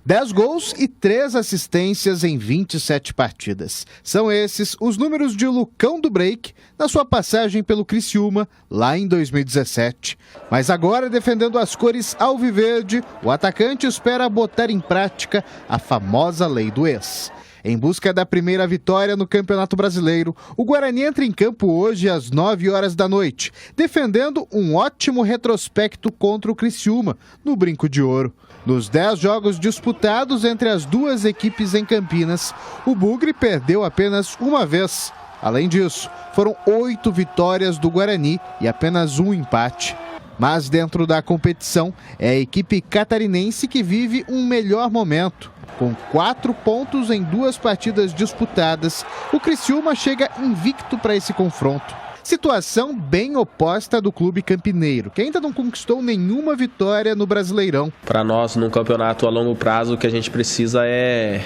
10 gols e 3 assistências em 27 partidas. São esses os números de Lucão do Break na sua passagem pelo Criciúma, lá em 2017. Mas agora, defendendo as cores alviverde, o atacante espera botar em prática a famosa lei do ex. Em busca da primeira vitória no Campeonato Brasileiro, o Guarani entra em campo hoje às 9 horas da noite, defendendo um ótimo retrospecto contra o Criciúma, no Brinco de Ouro. Nos 10 jogos disputados entre as duas equipes em Campinas, o Bugre perdeu apenas uma vez. Além disso, foram 8 vitórias do Guarani e apenas um empate. Mas dentro da competição, é a equipe catarinense que vive um melhor momento. Com 4 pontos em 2 partidas disputadas, o Criciúma chega invicto para esse confronto. Situação bem oposta do clube campineiro, que ainda não conquistou nenhuma vitória no Brasileirão. Para nós, num campeonato a longo prazo, o que a gente precisa é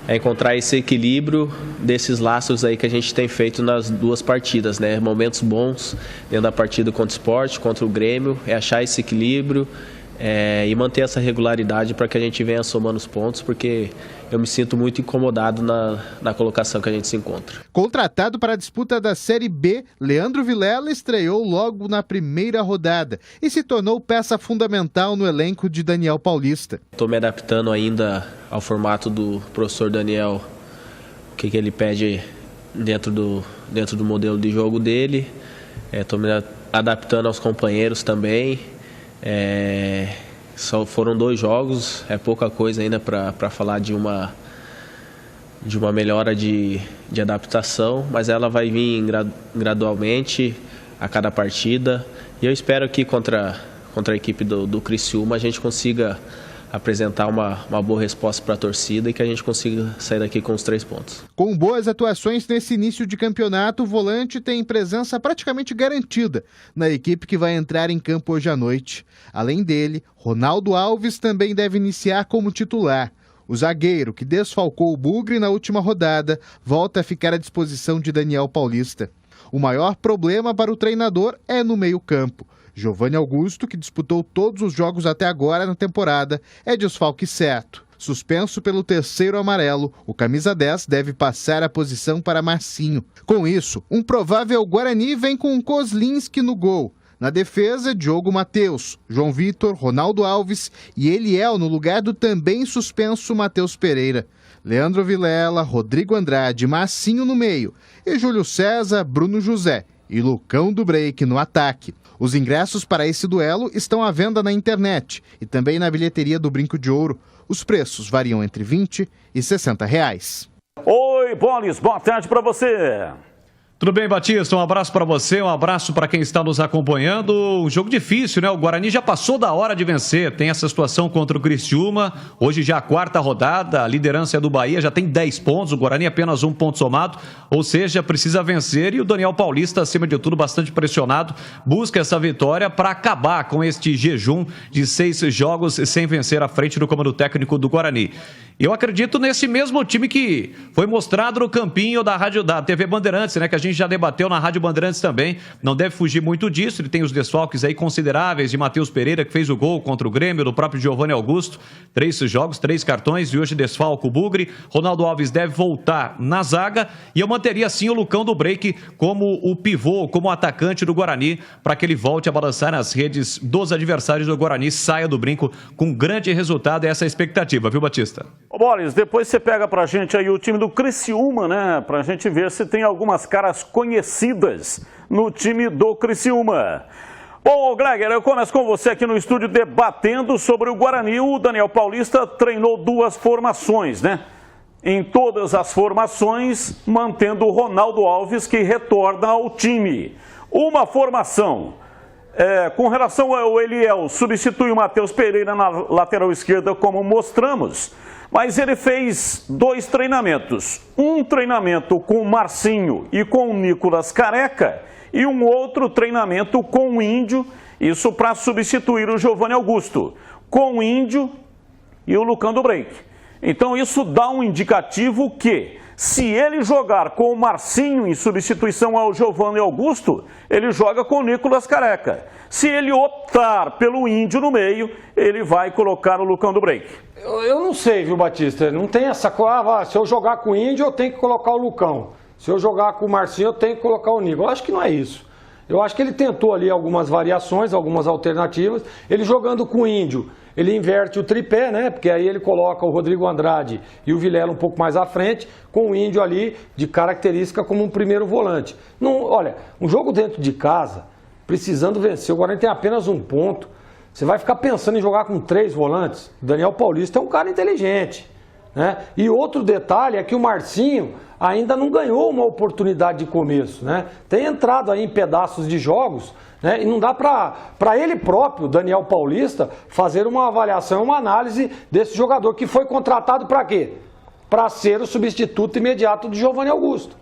encontrar esse equilíbrio desses laços aí que a gente tem feito nas 2 partidas, né? Momentos bons dentro da partida contra o Sport, contra o Grêmio, é achar esse equilíbrio. E manter essa regularidade para que a gente venha somando os pontos, porque eu me sinto muito incomodado na colocação que a gente se encontra. Contratado para a disputa da Série B, Leandro Vilela estreou logo na primeira rodada e se tornou peça fundamental no elenco de Daniel Paulista. Estou me adaptando ainda ao formato do professor Daniel, o que ele pede dentro do modelo de jogo dele. Estou me adaptando aos companheiros também. Só foram 2 jogos, é pouca coisa ainda para falar de uma melhora de adaptação, mas ela vai vir gradualmente a cada partida, e eu espero que contra a equipe do Criciúma a gente consiga apresentar uma boa resposta para a torcida e que a gente consiga sair daqui com os 3 pontos. Com boas atuações nesse início de campeonato, o volante tem presença praticamente garantida na equipe que vai entrar em campo hoje à noite. Além dele, Ronaldo Alves também deve iniciar como titular. O zagueiro, que desfalcou o Bugre na última rodada, volta a ficar à disposição de Daniel Paulista. O maior problema para o treinador é no meio-campo. Giovanni Augusto, que disputou todos os jogos até agora na temporada, é desfalque certo. Suspenso pelo 3º amarelo, o camisa 10 deve passar a posição para Marcinho. Com isso, um provável Guarani vem com Kozlinski no gol. Na defesa, Diogo Matheus, João Vitor, Ronaldo Alves e Eliel no lugar do também suspenso Matheus Pereira. Leandro Vilela, Rodrigo Andrade, Marcinho no meio e Júlio César, Bruno José e Lucão do Break no ataque. Os ingressos para esse duelo estão à venda na internet e também na bilheteria do Brinco de Ouro. Os preços variam entre R$20 e R$60. Oi, Bolis, boa tarde para você. Tudo bem, Batista? Um abraço para você, um abraço para quem está nos acompanhando. Um jogo difícil, né? O Guarani já passou da hora de vencer. Tem essa situação contra o Criciúma. Hoje já a 4ª rodada, a liderança é do Bahia, já tem 10 pontos. O Guarani apenas 1 ponto somado, ou seja, precisa vencer. E o Daniel Paulista, acima de tudo, bastante pressionado, busca essa vitória para acabar com este jejum de 6 jogos sem vencer à frente do comando técnico do Guarani. Eu acredito nesse mesmo time que foi mostrado no campinho da TV Bandeirantes, né? Que a gente já debateu na Rádio Bandeirantes também. Não deve fugir muito disso. Ele tem os desfalques aí consideráveis de Matheus Pereira, que fez o gol contra o Grêmio, do próprio Giovanni Augusto. 3 jogos, 3 cartões e hoje desfalca o Bugre. Ronaldo Alves deve voltar na zaga e eu manteria assim o Lucão do Break como o pivô, como o atacante do Guarani, para que ele volte a balançar nas redes dos adversários do Guarani, saia do brinco com grande resultado. Essa é a expectativa, viu, Batista? Ô, Boris, depois você pega pra gente aí o time do Criciúma, né? Pra gente ver se tem algumas caras conhecidas no time do Criciúma. Bom, Gleger, eu começo com você aqui no estúdio debatendo sobre o Guarani. O Daniel Paulista treinou 2 formações, né? Em todas as formações, mantendo o Ronaldo Alves, que retorna ao time. Uma formação... com relação ao Eliel, substitui o Matheus Pereira na lateral esquerda, como mostramos, mas ele fez 2 treinamentos. Um treinamento com o Marcinho e com o Nicolas Careca e um outro treinamento com o Índio, isso para substituir o Giovanni Augusto, com o Índio e o Lucão do Break. Então isso dá um indicativo que, se ele jogar com o Marcinho em substituição ao Giovanni Augusto, ele joga com o Nicolas Careca. Se ele optar pelo Índio no meio, ele vai colocar o Lucão do Break. Eu não sei, viu, Batista? Não tem essa coisa, se eu jogar com o Índio, eu tenho que colocar o Lucão. Se eu jogar com o Marcinho, eu tenho que colocar o Nico. Eu acho que não é isso. Eu acho que ele tentou ali algumas variações, algumas alternativas. Ele jogando com o Índio, ele inverte o tripé, né? Porque aí ele coloca o Rodrigo Andrade e o Vilela um pouco mais à frente, com o Índio ali de característica como um primeiro volante. Não, olha, um jogo dentro de casa, precisando vencer, o Guarani tem apenas um ponto. Você vai ficar pensando em jogar com 3 volantes? O Daniel Paulista é um cara inteligente, né? E outro detalhe é que o Marcinho ainda não ganhou uma oportunidade de começo, né? Tem entrado aí em pedaços de jogos, né? E não dá para ele próprio, Daniel Paulista, fazer uma avaliação, uma análise desse jogador que foi contratado para quê? Para ser o substituto imediato de Giovanni Augusto.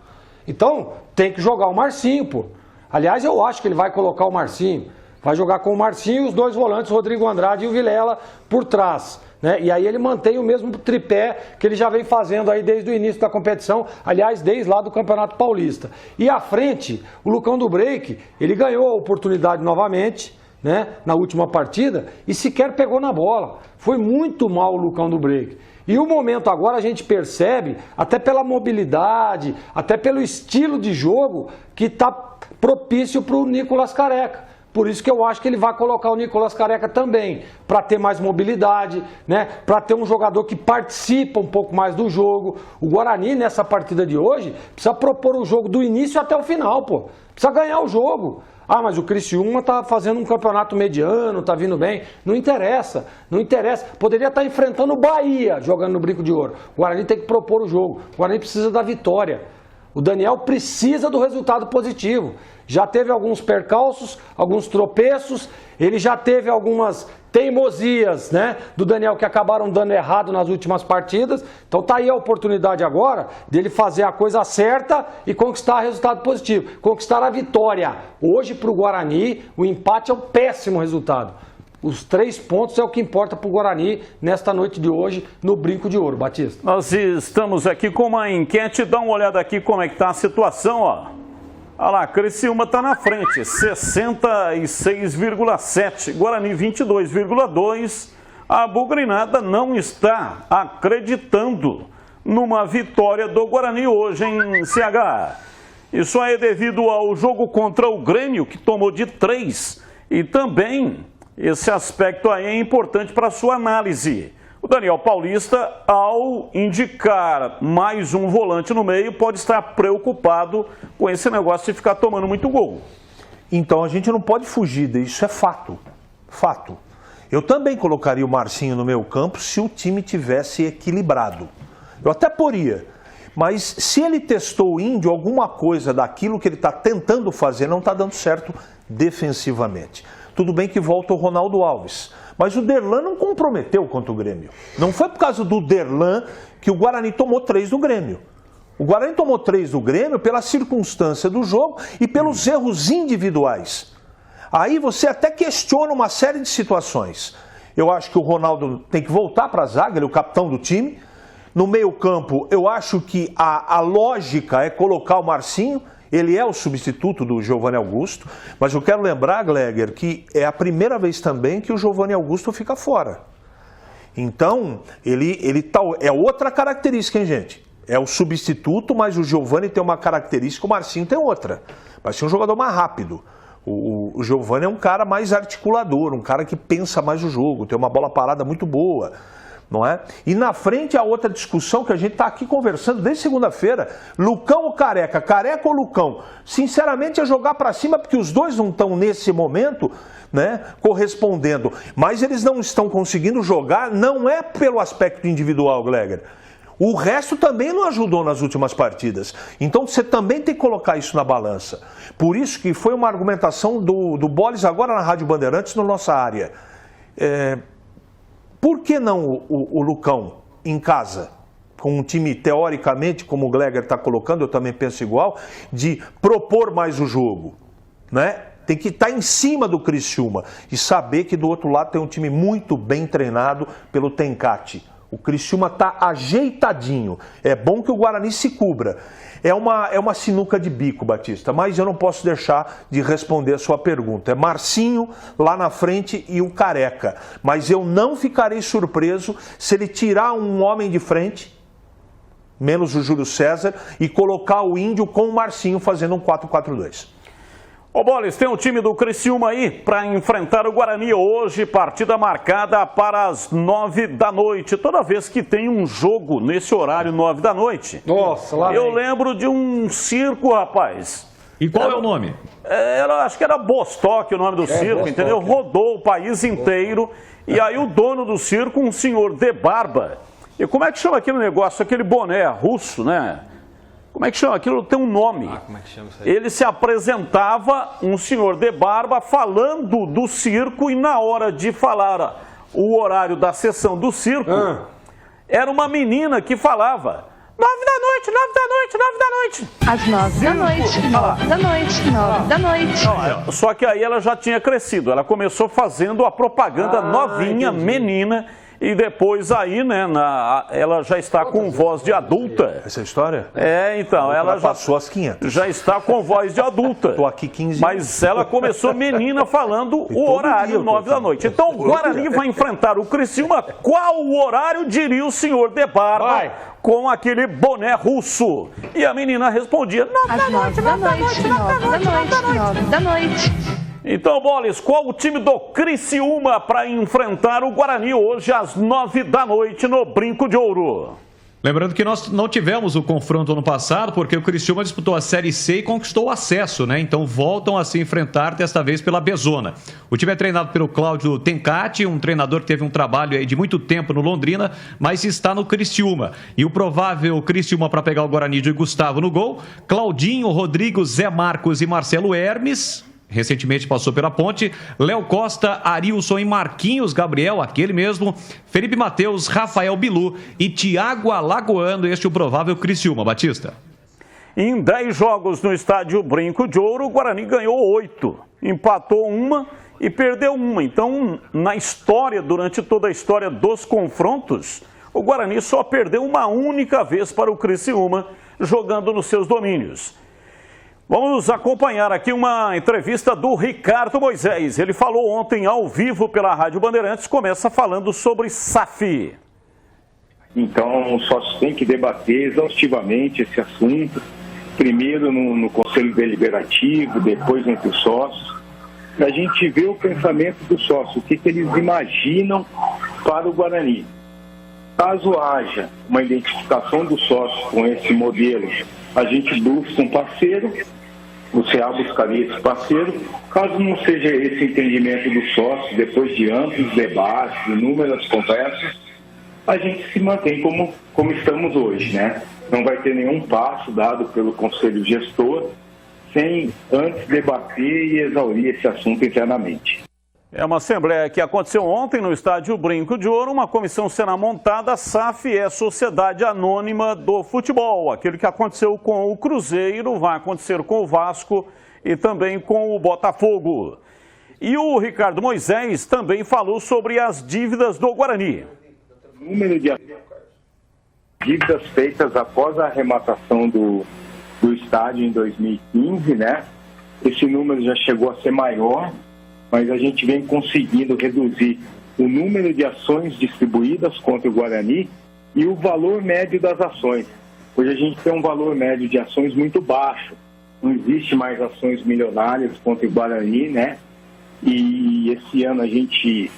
Então, tem que jogar o Marcinho, pô. Aliás, eu acho que ele vai colocar o Marcinho. Vai jogar com o Marcinho e os 2 volantes, Rodrigo Andrade e o Vilela, por trás, né? E aí ele mantém o mesmo tripé que ele já vem fazendo aí desde o início da competição, aliás, desde lá do Campeonato Paulista. E à frente, o Lucão do Break, ele ganhou a oportunidade novamente, né, na última partida e sequer pegou na bola. Foi muito mal o Lucão do Break. E o momento agora a gente percebe, até pela mobilidade, até pelo estilo de jogo, que está propício para o Nicolas Careca. Por isso que eu acho que ele vai colocar o Nicolas Careca também, para ter mais mobilidade, né? Para ter um jogador que participa um pouco mais do jogo. O Guarani, nessa partida de hoje, precisa propor o jogo do início até o final, pô. Precisa ganhar o jogo. Ah, mas o Criciúma tá fazendo um campeonato mediano, tá vindo bem. Não interessa, não interessa. Poderia estar enfrentando o Bahia, jogando no Brinco de Ouro. O Guarani tem que propor o jogo. O Guarani precisa da vitória. O Daniel precisa do resultado positivo. Já teve alguns percalços, alguns tropeços, ele já teve algumas teimosias, né, do Daniel que acabaram dando errado nas últimas partidas. Então tá aí a oportunidade agora dele fazer a coisa certa e conquistar resultado positivo, conquistar a vitória. Hoje para o Guarani o empate é um péssimo resultado. Os 3 pontos é o que importa para o Guarani nesta noite de hoje no Brinco de Ouro, Batista. Nós estamos aqui com uma enquete, dá uma olhada aqui como é que está a situação, ó. Olha lá, Criciúma está na frente, 66,7, Guarani 22,2. A Bugrinada não está acreditando numa vitória do Guarani hoje em CH. Isso aí é devido ao jogo contra o Grêmio, que tomou de 3, e também esse aspecto aí é importante para a sua análise. O Daniel Paulista, ao indicar mais um volante no meio, pode estar preocupado com esse negócio de ficar tomando muito gol. Então a gente não pode fugir disso, é fato. Fato. Eu também colocaria o Marcinho no meu campo se o time tivesse equilibrado. Eu até poria. Mas se ele testou o Índio, alguma coisa daquilo que ele está tentando fazer não está dando certo defensivamente. Tudo bem que volta o Ronaldo Alves. Mas o Derlan não comprometeu contra o Grêmio. Não foi por causa do Derlan que o Guarani tomou 3 do Grêmio. O Guarani tomou 3 do Grêmio pela circunstância do jogo e pelos erros individuais. Aí você até questiona uma série de situações. Eu acho que o Ronaldo tem que voltar para a zaga, ele é o capitão do time. No meio-campo, eu acho que a lógica é colocar o Marcinho. Ele é o substituto do Giovanni Augusto, mas eu quero lembrar, Gleger, que é a primeira vez também que o Giovanni Augusto fica fora. Então, ele é outra característica, hein, gente? É o substituto, mas o Giovanni tem uma característica, o Marcinho tem outra. Vai ser um jogador mais rápido. O Giovanni é um cara mais articulador, um cara que pensa mais o jogo, tem uma bola parada muito boa. Não é? E na frente a outra discussão que a gente está aqui conversando desde segunda-feira, Lucão ou Careca, Careca ou Lucão, sinceramente é jogar para cima porque os dois não estão nesse momento, né, correspondendo, mas eles não estão conseguindo jogar, não é pelo aspecto individual, Gleger. O resto também não ajudou nas últimas partidas. Então você também tem que colocar isso na balança. Por isso que foi uma argumentação do Boles agora na Rádio Bandeirantes, na nossa área. Por que não o Lucão em casa, com um time teoricamente, como o Gleger está colocando, eu também penso igual, de propor mais o jogo, né? Tem que estar em cima do Criciúma e saber que do outro lado tem um time muito bem treinado pelo Tencati. O Criciúma está ajeitadinho. É bom que o Guarani se cubra. É uma sinuca de bico, Batista, mas eu não posso deixar de responder a sua pergunta. É Marcinho lá na frente e o Careca. Mas eu não ficarei surpreso se ele tirar um homem de frente, menos o Júlio César, e colocar o Índio com o Marcinho fazendo um 4-4-2. Ô Boles, tem um time do Criciúma aí para enfrentar o Guarani hoje, partida marcada para as 9 da noite. Toda vez que tem um jogo nesse horário, 9 da noite, Nossa, lá eu vem. lembro de um circo, rapaz. E qual é o nome? Acho que era Bostock o nome do circo, Bostock, entendeu? Rodou o país inteiro. E aí o dono do circo, um senhor de barba. E como é que chama aquele negócio, aquele boné russo, né? Como é que chama? Aquilo tem um nome. Como é que chama isso aí? Ele se apresentava, um senhor de barba, falando do circo, e na hora de falar o horário da sessão do circo, era uma menina que falava 9 da noite, 9 da noite, 9 da noite. Às 9 da noite, 9 da noite, 9 da noite. Só que aí ela já tinha crescido, ela começou fazendo a propaganda novinha, entendi. menina, e depois aí, né, ela já está com voz de adulta. Essa é a história? É, então, ela já passou as 500. já está com voz de adulta. Tô aqui 15 Mas ela começou menina falando o todo horário, dia eu tô 9 da noite. Então o Guarani vai enfrentar o Criciúma. Qual o horário, diria o senhor de barba, Vai. com aquele boné russo? E a menina respondia 9 Às da 9 noite, da 9 da noite, noite, 9 da 9 da noite, 9 da noite, noite. 9 da noite. Então, Boles, qual o time do Criciúma para enfrentar o Guarani hoje às 9 da noite no Brinco de Ouro? Lembrando que nós não tivemos o confronto ano passado, porque o Criciúma disputou a Série C e conquistou o acesso, né? Então voltam a se enfrentar, desta vez pela Bezona. O time é treinado pelo Cláudio Tencati, um treinador que teve um trabalho aí de muito tempo no Londrina, mas está no Criciúma. E o provável Criciúma para pegar o Guarani de Gustavo no gol, Claudinho, Rodrigo, Zé Marcos e Marcelo Hermes. Recentemente passou pela ponte, Léo Costa, Arilson e Marquinhos Gabriel, aquele mesmo, Felipe Mateus, Rafael Bilu e Thiago Alagoano, este é o provável Criciúma. Batista. Em 10 jogos no estádio Brinco de Ouro, o Guarani ganhou 8, empatou uma e perdeu uma. Então, na história, durante toda a história dos confrontos, o Guarani só perdeu uma única vez para o Criciúma, jogando nos seus domínios. Vamos acompanhar aqui uma entrevista do Ricardo Moisés. Ele falou ontem ao vivo pela Rádio Bandeirantes, começa falando sobre SAF. Então, os sócios têm que debater exaustivamente esse assunto, primeiro no Conselho Deliberativo, depois entre os sócios, para a gente ver o pensamento do sócio, o que eles imaginam para o Guarani. Caso haja uma identificação dos sócios com esse modelo, a gente busca um parceiro, o CA buscaria esse parceiro. Caso não seja esse entendimento dos sócios, depois de amplos debates, inúmeras conversas, a gente se mantém como estamos hoje, né? Não vai ter nenhum passo dado pelo Conselho Gestor sem antes debater e exaurir esse assunto internamente. É uma assembleia que aconteceu ontem no estádio Brinco de Ouro. Uma comissão será montada. A SAF é a Sociedade Anônima do Futebol. Aquilo que aconteceu com o Cruzeiro vai acontecer com o Vasco e também com o Botafogo. E o Ricardo Moisés também falou sobre as dívidas do Guarani. O número de dívidas feitas após a arrematação do estádio em 2015, né? Esse número já chegou a ser maior, mas a gente vem conseguindo reduzir o número de ações distribuídas contra o Guarani e o valor médio das ações. Hoje a gente tem um valor médio de ações muito baixo. Não existe mais ações milionárias contra o Guarani, né? E esse ano a gente,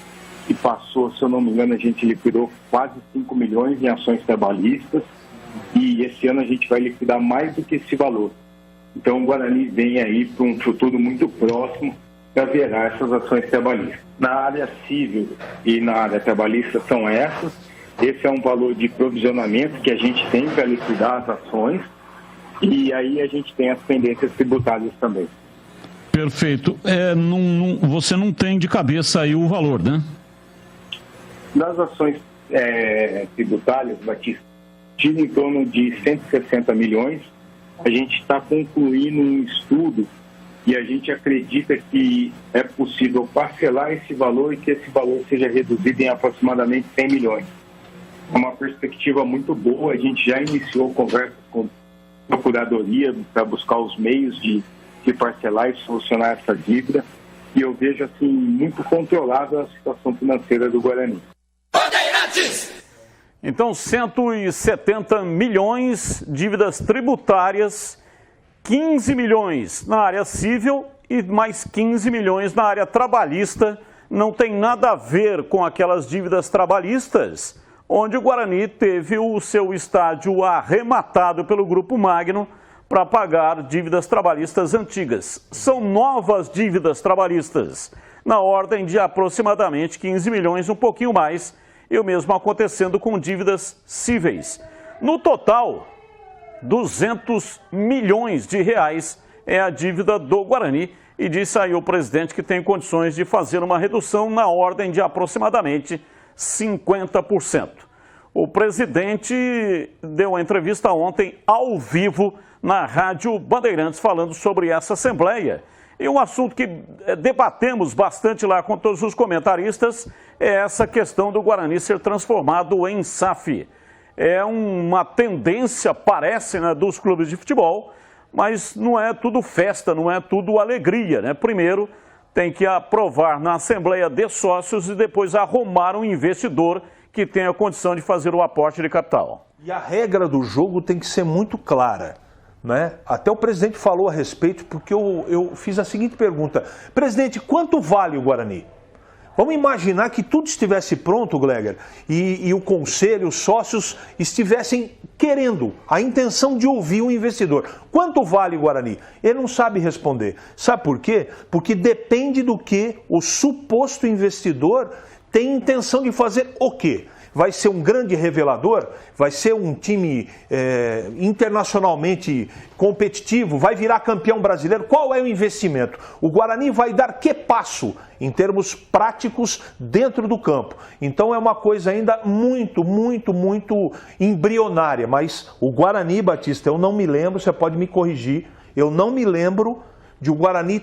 que passou, se eu não me engano, a gente liquidou quase 5 milhões em ações trabalhistas e esse ano a gente vai liquidar mais do que esse valor. Então o Guarani vem aí para um futuro muito próximo para zerar essas ações trabalhistas. Na área civil e na área trabalhista são essas. Esse é um valor de provisionamento que a gente tem para liquidar as ações e aí a gente tem as pendências tributárias também. Perfeito. Você não tem de cabeça aí o valor, né? Das ações tributárias, Batista, gira em torno de 160 milhões. A gente está concluindo um estudo e a gente acredita que é possível parcelar esse valor e que esse valor seja reduzido em aproximadamente 100 milhões. uma perspectiva muito boa. A gente já iniciou conversas com a Procuradoria para buscar os meios de parcelar e solucionar essa dívida. E eu vejo assim muito controlável a situação financeira do Guarani. Então, 170 milhões dívidas tributárias, 15 milhões na área civil e mais 15 milhões na área trabalhista. Não tem nada a ver com aquelas dívidas trabalhistas, onde o Guarani teve o seu estádio arrematado pelo Grupo Magno para pagar dívidas trabalhistas antigas. São novas dívidas trabalhistas, na ordem de aproximadamente 15 milhões, um pouquinho mais, e o mesmo acontecendo com dívidas cíveis. No total, 200 milhões de reais é a dívida do Guarani, e disse aí o presidente que tem condições de fazer uma redução na ordem de aproximadamente 50%. O presidente deu uma entrevista ontem ao vivo na Rádio Bandeirantes falando sobre essa assembleia. E um assunto que debatemos bastante lá com todos os comentaristas é essa questão do Guarani ser transformado em SAF. É uma tendência, parece, né, dos clubes de futebol, mas não é tudo festa, não é tudo alegria, né? Primeiro tem que aprovar na Assembleia de Sócios e depois arrumar um investidor que tenha condição de fazer o aporte de capital. E a regra do jogo tem que ser muito clara, né? Até o presidente falou a respeito, porque eu fiz a seguinte pergunta: presidente, quanto vale o Guarani? Vamos imaginar que tudo estivesse pronto, Gleger, e o conselho, os sócios estivessem querendo, a intenção de ouvir o investidor. Quanto vale o Guarani? Ele não sabe responder. Sabe por quê? Porque depende do que o suposto investidor tem intenção de fazer o quê? Vai ser um grande revelador? Vai ser um time internacionalmente competitivo? Vai virar campeão brasileiro? Qual é o investimento? O Guarani vai dar que passo em termos práticos dentro do campo? Então é uma coisa ainda muito embrionária. Mas o Guarani, Batista, eu não me lembro, você pode me corrigir, eu não me lembro de o Guarani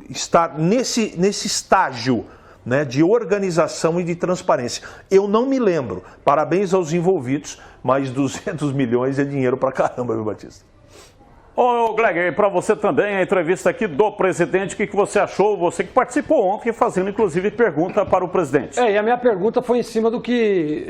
estar nesse estágio, né, de organização e de transparência. Eu não me lembro. Parabéns aos envolvidos, mas 200 milhões é dinheiro pra caramba, viu, Batista? Ô, Gleger, para você também a entrevista aqui do presidente, o que você achou? Você que participou ontem, fazendo inclusive pergunta para o presidente. E a minha pergunta foi em cima do que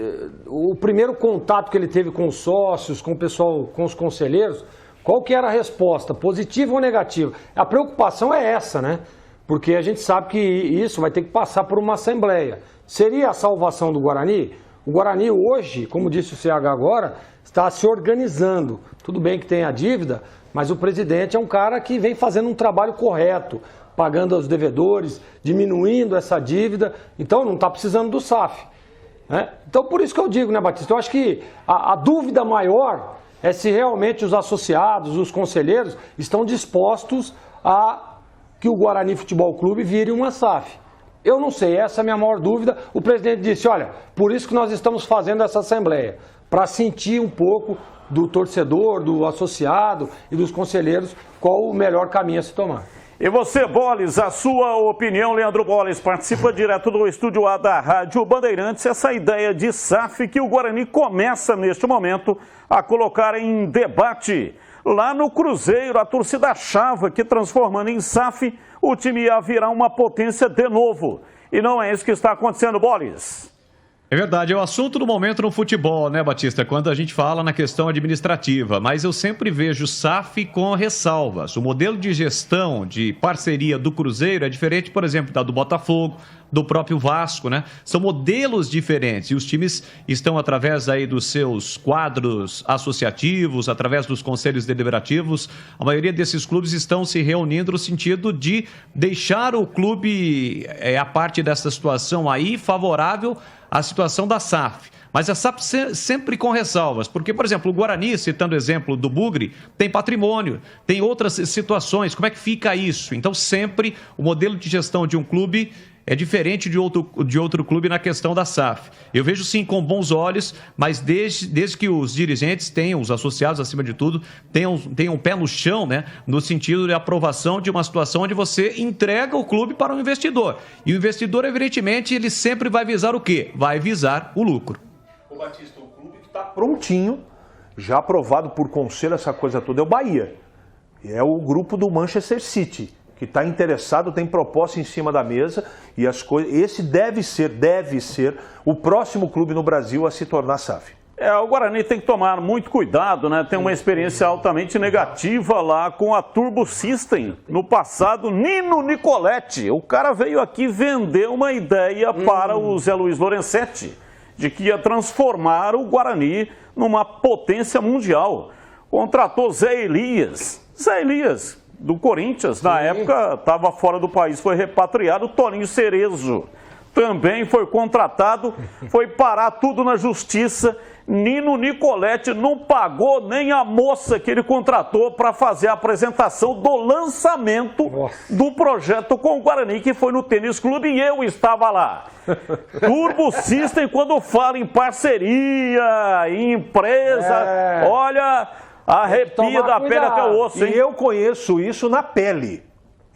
o primeiro contato que ele teve com os sócios, com o pessoal, com os conselheiros, qual que era a resposta, positiva ou negativa? A preocupação é essa, né? Porque a gente sabe que isso vai ter que passar por uma assembleia. Seria a salvação do Guarani? O Guarani hoje, como disse o CH agora, está se organizando. Tudo bem que tem a dívida, mas o presidente é um cara que vem fazendo um trabalho correto, pagando aos devedores, diminuindo essa dívida, então não está precisando do SAF, né? Então por isso que eu digo, né, Batista? Eu acho que a dúvida maior é se realmente os associados, os conselheiros, estão dispostos a que o Guarani Futebol Clube vire uma SAF. Eu não sei, essa é a minha maior dúvida. O presidente disse, olha, por isso que nós estamos fazendo essa assembleia, para sentir um pouco do torcedor, do associado e dos conselheiros qual o melhor caminho a se tomar. E você, Boles, a sua opinião, Leandro Boles, participa direto do estúdio A da Rádio Bandeirantes, essa ideia de SAF que o Guarani começa neste momento a colocar em debate. Lá no Cruzeiro, a torcida achava que transformando em SAF, o time ia virar uma potência de novo. E não é isso que está acontecendo, Boles. É verdade, é o assunto do momento no futebol, né, Batista? Quando a gente fala na questão administrativa. Mas eu sempre vejo SAF com ressalvas. O modelo de gestão, de parceria do Cruzeiro é diferente, por exemplo, da do Botafogo, do próprio Vasco, né? São modelos diferentes e os times estão, através aí dos seus quadros associativos, através dos conselhos deliberativos, a maioria desses clubes estão se reunindo no sentido de deixar o clube, a parte dessa situação aí, favorável à situação da SAF. Mas a SAF sempre com ressalvas, porque, por exemplo, o Guarani, citando o exemplo do Bugre, tem patrimônio, tem outras situações, como é que fica isso? Então, sempre o modelo de gestão de um clube é diferente de outro clube na questão da SAF. Eu vejo sim com bons olhos, mas desde que os dirigentes tenham, os associados acima de tudo, tenham um pé no chão, né, no sentido de aprovação de uma situação onde você entrega o clube para o investidor. E o investidor, evidentemente, ele sempre vai visar o quê? Vai visar o lucro. Batista, o clube que está prontinho, já aprovado por conselho, essa coisa toda, é o Bahia. É o grupo do Manchester City, que está interessado, tem proposta em cima da mesa, e as coisas. Esse deve ser o próximo clube no Brasil a se tornar SAF. O Guarani tem que tomar muito cuidado, né? Tem uma experiência altamente negativa lá com a Turbo System. No passado, Nino Nicoletti. O cara veio aqui vender uma ideia para o Zé Luiz Lorenzetti, de que ia transformar o Guarani numa potência mundial. Contratou Zé Elias, do Corinthians, na época estava fora do país, foi repatriado. Toninho Cerezo também foi contratado, foi parar tudo na justiça. Nino Nicoletti não pagou nem a moça que ele contratou para fazer a apresentação do lançamento do projeto com o Guarani, que foi no Tênis Clube, e eu estava lá. Turbo System, quando fala em parceria, em empresa, olha, arrepia da pele até o osso, hein? E eu conheço isso na pele,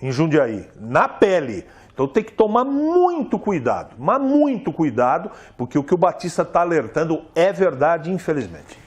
em Jundiaí, na pele. Então tem que tomar muito cuidado, mas muito cuidado, porque o que o Batista está alertando é verdade, infelizmente.